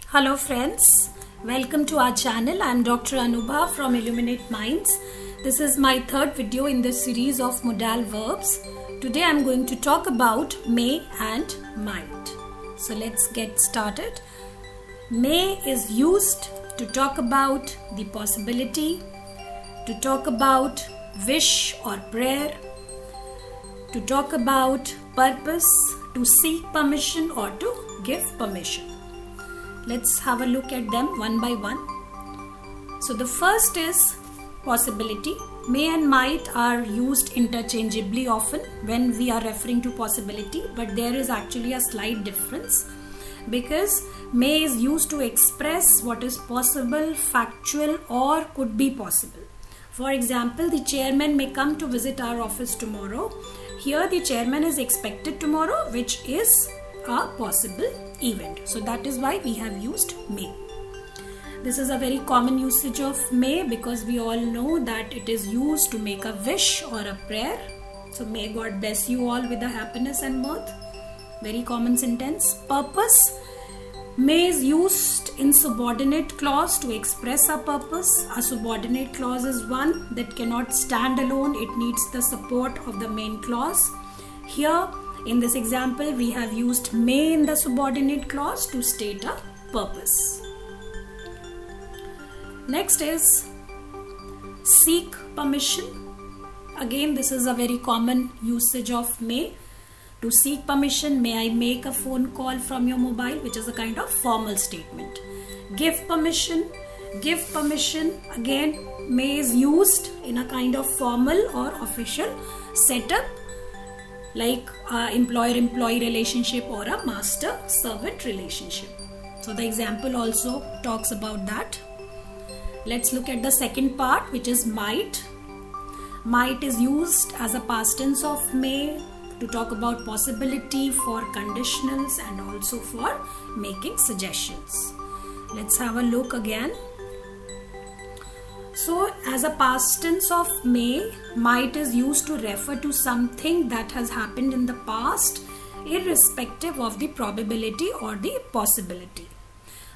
Hello friends, welcome to our channel. I am Dr. Anubha from Illuminate Minds. This is my third video in this series of modal verbs. Today I am going to talk about may and might. So let's get started. May is used to talk about the possibility, to talk about wish or prayer, to talk about purpose, to seek permission or to give permission. Let's have a look at them one by one. So the first is possibility. May and might are used interchangeably often when we are referring to possibility, but there is actually a slight difference because may is used to express what is possible, factual, or could be possible. For example, the chairman may come to visit our office tomorrow. Here the chairman is expected tomorrow, which is a possible event. So that is why we have used may. This is a very common usage of may because we all know that it is used to make a wish or a prayer. So may God bless you all with the happiness and mirth. Very common sentence. Purpose. May is used in subordinate clause to express a purpose. A subordinate clause is one that cannot stand alone. It needs the support of the main clause. Here in this example, we have used may in the subordinate clause to state a purpose. Next is seek permission. Again, this is a very common usage of may. To seek permission, may I make a phone call from your mobile, which is a kind of formal statement. Give permission. Give permission. Again, may is used in a kind of formal or official setup, like employer-employee relationship or a master-servant relationship. So the example also talks about that. Let's look at the second part, which is might. Might is used as a past tense of may to talk about possibility, for conditionals, and also for making suggestions. Let's have a look again. So as a past tense of may, might is used to refer to something that has happened in the past, irrespective of the probability or the possibility.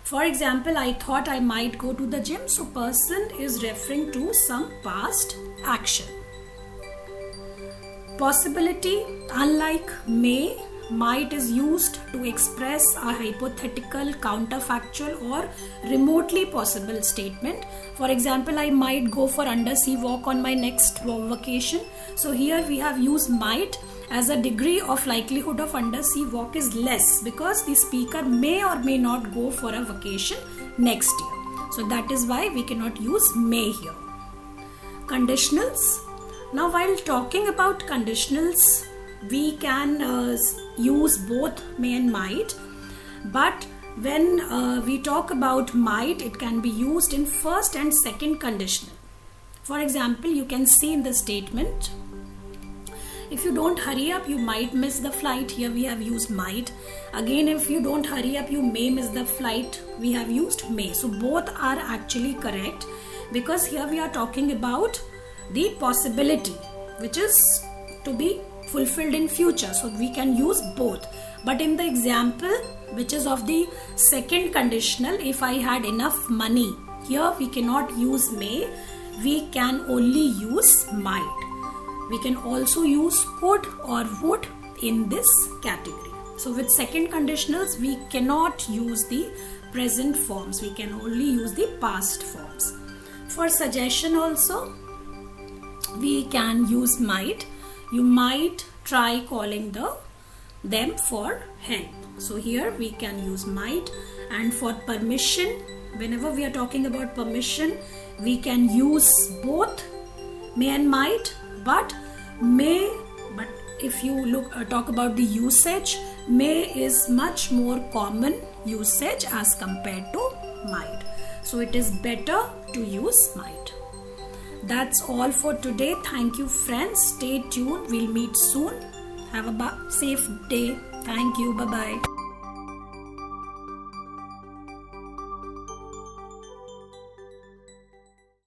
For example, I thought I might go to the gym. So person is referring to some past action. Possibility, unlike may, might is used to express a hypothetical, counterfactual, or remotely possible statement. For example, I might go for undersea walk on my next vacation. So here we have used might as a degree of likelihood of undersea walk is less because the speaker may or may not go for a vacation next year. So that is why we cannot use may here. Conditionals. Now while talking about conditionals, we can use both may and might, but when we talk about might, it can be used in first and second conditional. For example, you can see in the statement, if you don't hurry up, you might miss the flight. Here we have used might. Again, if you don't hurry up, you may miss the flight. We have used may. So both are actually correct because here we are talking about the possibility, which is to be fulfilled in future. So we can use both. But in the example, which is of the second conditional, if I had enough money, here we cannot use may. We can only use might. We can also use could or would in this category. So with second conditionals, we cannot use the present forms. We can only use the past forms. For suggestion also, we can use might. You might try calling them for help. So here we can use might. And for permission, whenever we are talking about permission, we can use both may and might. But if you talk about the usage, may is much more common usage as compared to might. So it is better to use might. That's all for today. Thank you friends. Stay tuned. We'll meet soon. Have a safe day. Thank you. Bye-bye.